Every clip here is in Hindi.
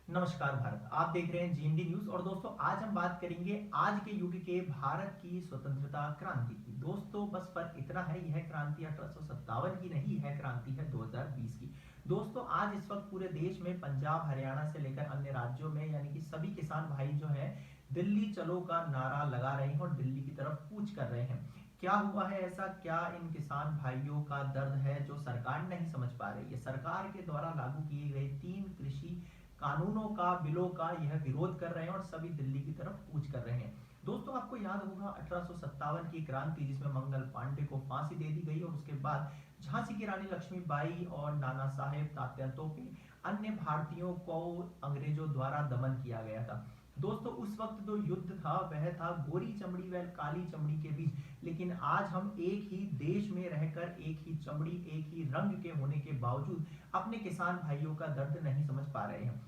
नमस्कार भारत, आप देख रहे हैं जीएनडी न्यूज। और दोस्तों, आज हम बात करेंगे आज के युग के भारत की स्वतंत्रता क्रांति की। दोस्तों, बस फर्क इतना है, यह क्रांति 1857 की नहीं है, क्रांति है 2020 की। दोस्तों, आज इस वक्त पूरे देश में पंजाब, हरियाणा से लेकर अन्य राज्यों में यानी कि सभी किसान भाई जो है दिल्ली चलो का नारा लगा रहे हैं और दिल्ली की तरफ कूच कर रहे हैं। क्या हुआ है ऐसा? क्या इन किसान भाइयों का दर्द है जो सरकार नहीं समझ पा रही है? सरकार के द्वारा लागू किए गए 3 कृषि कानूनों का, बिलों का यह विरोध कर रहे हैं और सभी दिल्ली की तरफ कूच कर रहे हैं। दोस्तों, आपको याद होगा 1857 की क्रांति, जिसमें मंगल पांडे को फांसी दे दी गई और उसके बाद झांसी की रानी लक्ष्मीबाई और नाना साहेब, तात्या तोपे, अन्य भारतीयों को अंग्रेजों द्वारा दमन किया गया था। दोस्तों, उस वक्त जो युद्ध था वह था गोरी चमड़ी व काली चमड़ी के बीच। लेकिन आज हम एक ही देश में रहकर, एक ही चमड़ी, एक ही रंग के होने के बावजूद अपने किसान भाइयों का दर्द नहीं समझ पा रहे हैं।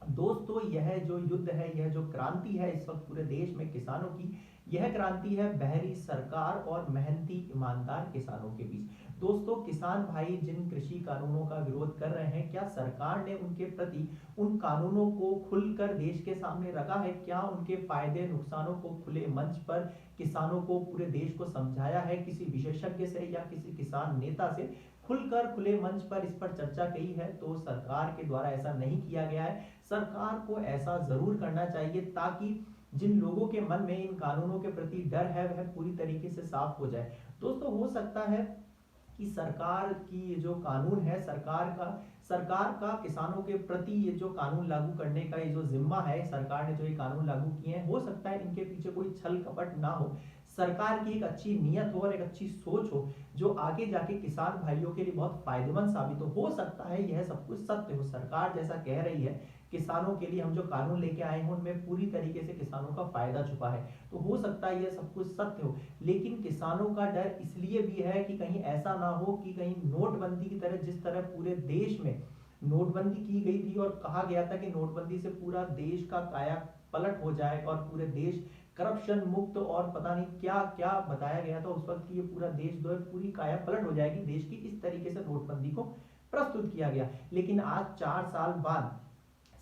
दोस्तों, यह जो युद्ध है, यह जो क्रांति है इस वक्त पूरे देश में किसानों की, यह क्रांति है बहरी सरकार और मेहनती ईमानदार किसानों के बीच। दोस्तों, किसान भाई जिन कृषि कानूनों का विरोध कर रहे हैं, क्या सरकार ने उनके प्रति उन कानूनों को खुलकर देश के सामने रखा है? क्या उनके फायदे नुकसानों को खुले मंच पर किसानों को, पूरे देश को समझाया है? किसी विशेषज्ञ से या किसी किसान नेता से खुलकर खुले मंच पर इस पर चर्चा की है? तो सरकार के द्वारा ऐसा नहीं किया गया है। सरकार को ऐसा जरूर करना चाहिए ताकि जिन लोगों के मन में इन कानूनों के प्रति डर है वह पूरी तरीके से साफ हो जाए। दोस्तों, हो सकता है कि सरकार की जो कानून है, सरकार का किसानों के प्रति ये जो कानून लागू करने का ये जो जिम्मा है, सरकार ने जो ये कानून लागू किए हैं, हो सकता है इनके पीछे कोई छल कपट ना हो। सरकार की एक अच्छी नीयत हो और एक अच्छी सोच हो जो आगे जाके किसान भाइयों के लिए बहुत फायदेमंद साबित हो सकता है यह सब कुछ सत्य हो। सरकार जैसा कह रही है, किसानों के लिए हम जो कानून लेके आए हैं उनमें पूरी तरीके से किसानों का फायदा छुपा है, तो हो सकता है यह सब कुछ सत्य हो। लेकिन किसानों का डर इसलिए भी है कि कहीं ऐसा ना हो कि कहीं नोटबंदी की तरह, जिस तरह पूरे देश में नोटबंदी की गई थी और कहा गया था कि नोटबंदी से पूरा देश का काया पलट हो जाए और पूरे देश करप्शन मुक्त और पता नहीं क्या क्या बताया गया था उस वक्त कि ये पूरा देश जो है पूरी काया पलट हो जाएगी देश की, इस तरीके से नोटबंदी को प्रस्तुत किया गया। लेकिन आज 4 साल बाद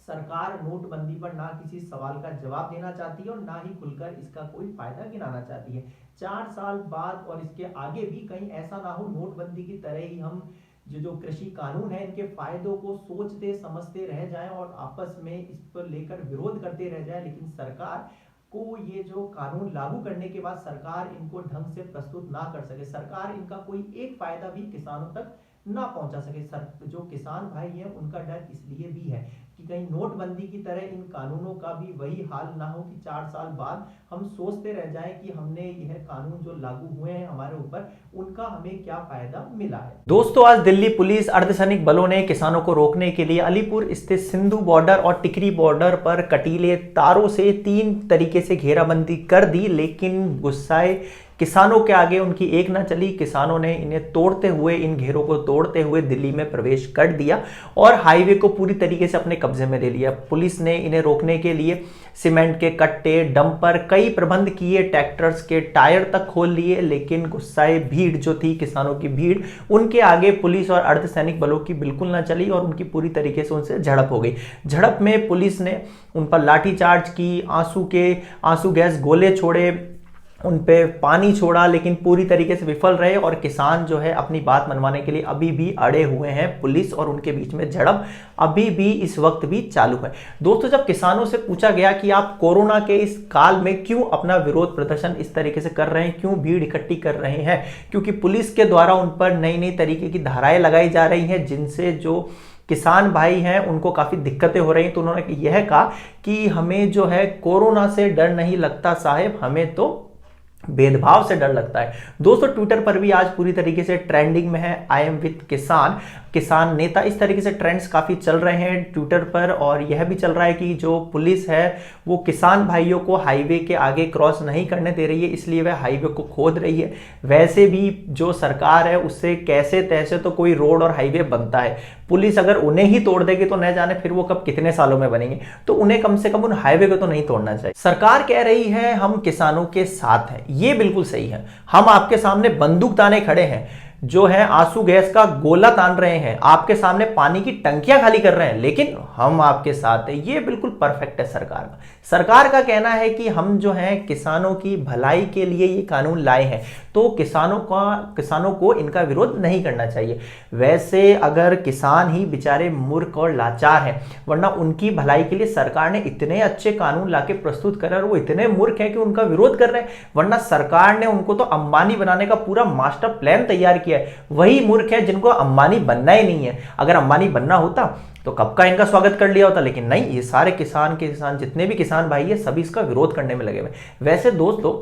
सरकार नोटबंदी पर ना किसी सवाल का जवाब देना चाहती है और ना ही खुलकर इसका कोई फायदा गिनाना चाहती है। 4 साल बाद और इसके आगे भी कहीं ऐसा ना हो नोटबंदी की तरह ही हम जो कृषि कानून है इनके फायदों को सोचते समझते रह जाएं और आपस में इस पर लेकर विरोध करते रह जाएं। लेकिन सरकार को ये जो कानून लागू करने के बाद सरकार इनको ढंग से प्रस्तुत ना कर सके, सरकार इनका कोई एक फायदा भी किसानों तक ना पहुंचा सके। जो किसान भाई हैं उनका डर इसलिए भी है कि कहीं नोटबंदी की तरह इन कानूनों का भी वही हाल ना हो कि 4 साल बाद हम सोचते रह जाएं कि हमने यह कानून जो लागू हुए हैं हमारे ऊपर, उनका हमें क्या फायदा मिला है। दोस्तों, आज दिल्ली पुलिस अर्धसैनिक बलों ने किसानों को रोकने के लिए अलीपुर स्थित सिंधु बॉर्डर और टिकरी बॉर्डर पर कटीले तारों से 3 तरीके से घेराबंदी कर दी, लेकिन गुस्साए किसानों के आगे उनकी एक ना चली। किसानों ने इन्हें तोड़ते हुए, इन घेरों को तोड़ते हुए दिल्ली में प्रवेश कर दिया और हाईवे को पूरी तरीके से अपने कब्जे में ले लिया। पुलिस ने इन्हें रोकने के लिए सीमेंट के कट्टे, डंपर, कई प्रबंध किए, ट्रैक्टर्स के टायर तक खोल लिए, लेकिन गुस्साए भीड़ जो थी, किसानों की भीड़, उनके आगे पुलिस और अर्धसैनिक बलों की बिल्कुल ना चली और उनकी पूरी तरीके से उनसे झड़प हो गई। झड़प में पुलिस ने उन पर लाठीचार्ज की, आंसू गैस गोले छोड़े, उन पे पानी छोड़ा, लेकिन पूरी तरीके से विफल रहे और किसान जो है अपनी बात मनवाने के लिए अभी भी अड़े हुए हैं। पुलिस और उनके बीच में झड़प अभी भी इस वक्त भी चालू है। दोस्तों, जब किसानों से पूछा गया कि आप कोरोना के इस काल में क्यों अपना विरोध प्रदर्शन इस तरीके से कर रहे हैं, क्यों भीड़ इकट्ठी कर रहे हैं, क्योंकि पुलिस के द्वारा उन पर नई नई तरीके की धाराएं लगाई जा रही हैं जिनसे जो किसान भाई हैं उनको काफी दिक्कतें हो रही हैं। तो उन्होंने यह कहा कि हमें जो है कोरोना से डर नहीं लगता साहेब, हमें तो भेदभाव से डर लगता है। दोस्तों, ट्विटर पर भी आज पूरी तरीके से ट्रेंडिंग में है आई एम विद किसान, किसान नेता, इस तरीके से ट्रेंड्स काफी चल रहे हैं ट्विटर पर। और यह भी चल रहा है कि जो पुलिस है वो किसान भाइयों को हाईवे के आगे क्रॉस नहीं करने दे रही है, इसलिए वह हाईवे को खोद रही है। वैसे भी जो सरकार है उससे कैसे तैसे तो कोई रोड और हाईवे बनता है, पुलिस अगर उन्हें ही तोड़ देगी तो न जाने फिर वो कब कितने सालों में बनेंगे, तो उन्हें कम से कम उन हाईवे को तो नहीं तोड़ना चाहिए। सरकार कह रही है हम किसानों के साथ हैं, ये बिल्कुल सही है, हम आपके सामने बंदूक ताने खड़े हैं। जो है आंसू गैस का गोला तान रहे हैं, आपके सामने पानी की टंकियां खाली कर रहे हैं, लेकिन हम आपके साथ हैं। ये बिल्कुल परफेक्ट है सरकार का कहना है कि हम जो है किसानों की भलाई के लिए ये कानून लाए हैं, तो किसानों को इनका विरोध नहीं करना चाहिए। वैसे अगर किसान ही बेचारे मूर्ख और लाचार हैं, वरना उनकी भलाई के लिए सरकार ने इतने अच्छे कानून लाके प्रस्तुत करे और वो इतने मूर्ख हैं कि उनका विरोध कर रहे हैं, वरना सरकार ने उनको तो अंबानी बनाने का पूरा मास्टर प्लान तैयार किया है। वही मूर्ख है जिनको अंबानी बनना ही नहीं है। अगर अंबानी बनना होता तो कब का इनका स्वागत कर लिया होता, लेकिन नहीं, ये सारे किसान जितने भी किसान भाई है सभी इसका विरोध करने में लगे हुए। वैसे दोस्तों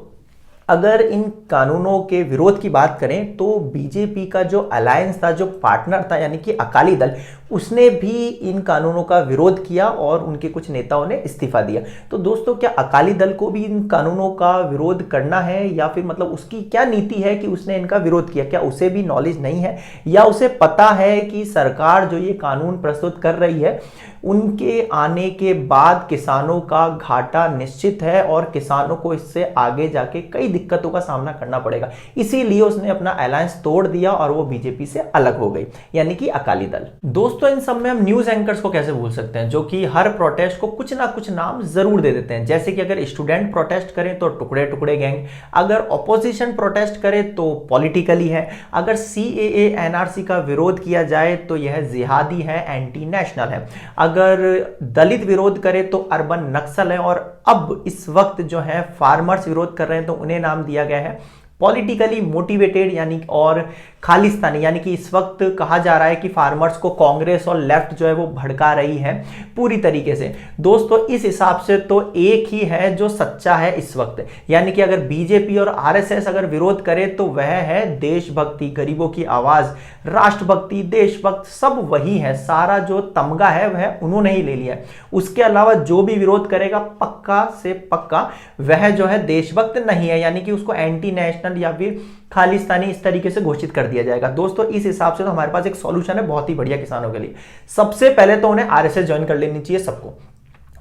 अगर इन कानूनों के विरोध की बात करें तो बीजेपी का जो अलायंस था, जो पार्टनर था यानी कि अकाली दल, उसने भी इन कानूनों का विरोध किया और उनके कुछ नेताओं ने इस्तीफा दिया। तो दोस्तों क्या अकाली दल को भी इन कानूनों का विरोध करना है, या फिर मतलब उसकी क्या नीति है कि उसने इनका विरोध किया? क्या उसे भी नॉलेज नहीं है, या उसे पता है कि सरकार जो ये कानून प्रस्तुत कर रही है उनके आने के बाद किसानों का घाटा निश्चित है और किसानों को इससे आगे जाके कई दिक्कतों का सामना करना पड़ेगा, इसीलिए उसने अपना अलायंस तोड़ दिया और वो बीजेपी से अलग हो गई, यानी कि अकाली दल। दोस्तों इन सब में हम न्यूज एंकर्स को कैसे भूल सकते हैं, जो कि हर प्रोटेस्ट को कुछ ना कुछ नाम जरूर दे देते हैं। जैसे कि अगर स्टूडेंट प्रोटेस्ट करें तो टुकड़े टुकड़े गैंग, अगर ऑपोजिशन प्रोटेस्ट करे तो पॉलिटिकली है, अगर सीएए एनआरसी का विरोध किया जाए तो यह जिहादी है, एंटी नेशनल है, अगर दलित विरोध करे तो अर्बन नक्सल है, और अब इस वक्त जो है फार्मर्स विरोध कर रहे हैं तो उन्हें नाम दिया गया है पॉलिटिकली मोटिवेटेड यानी और खालिस्तानी, यानी कि इस वक्त कहा जा रहा है कि फार्मर्स को कांग्रेस और लेफ्ट जो है वो भड़का रही है पूरी तरीके से। दोस्तों इस हिसाब से तो एक ही है जो सच्चा है इस वक्त, यानी कि अगर बीजेपी और आरएसएस अगर विरोध करे तो वह है देशभक्ति, गरीबों की आवाज, राष्ट्रभक्ति, देशभक्त, सब वही है। सारा जो तमगा है वह उन्होंने ही ले लिया है। उसके अलावा जो भी विरोध करेगा पक्का से पक्का वह जो है देशभक्त नहीं है, यानी कि उसको एंटी नेशनल या फिर खालिस्तानी इस तरीके से घोषित कर दिया जाएगा। दोस्तों इस हिसाब से तो हमारे पास एक सॉल्यूशन है बहुत ही बढ़िया किसानों के लिए। सबसे पहले तो उन्हें आरएसएस ज्वाइन कर लेनी चाहिए सबको।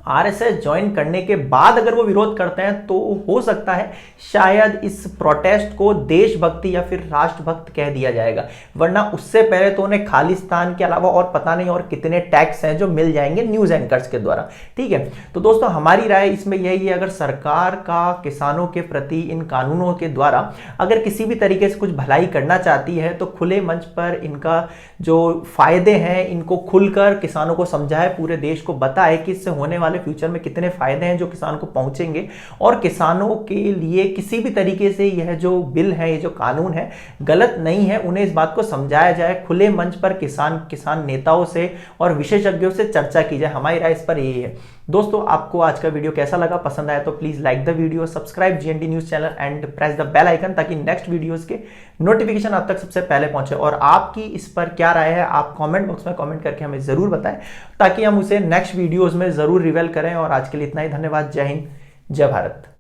आरएसएस ज्वाइन करने के बाद अगर वो विरोध करते हैं तो हो सकता है शायद इस प्रोटेस्ट को देशभक्ति या फिर राष्ट्रभक्त कह दिया जाएगा, वरना उससे पहले तो उन्हें खालिस्तान के अलावा और पता नहीं और कितने टैक्स हैं जो मिल जाएंगे न्यूज एंकर्स के द्वारा। ठीक है, तो दोस्तों हमारी राय इसमें यही है, अगर सरकार का किसानों के प्रति इन कानूनों के द्वारा अगर किसी भी तरीके से कुछ भलाई करना चाहती है तो खुले मंच पर इनका जो फायदे हैं इनको खुलकर किसानों को समझाए, पूरे देश को बताए कि इससे होने वाले फ्यूचर में कितने फायदे हैं जो किसान को पहुंचेंगे, और किसानों के लिए किसी भी तरीके से यह जो बिल है, ये जो कानून है गलत नहीं है, उन्हें इस बात को समझाया जाए। खुले मंच पर किसान नेताओं से और विशेषज्ञों से चर्चा की जाए। हमारी राय इस पर यही है। दोस्तों आपको आज का वीडियो कैसा लगा, पसंद आया तो please like the video, subscribe GND news channel and press the bell icon, ताकि नेक्स्ट वीडियोस के नोटिफिकेशन आप तक सबसे पहले पहुंचे। और आपकी इस पर क्या राय है आप कमेंट बॉक्स में कमेंट करके हमें जरूर बताएं, ताकि हम उसे नेक्स्ट वीडियोस में जरूर रिवील करें। और आज के लिए इतना ही, धन्यवाद। जय हिंद, जय भारत।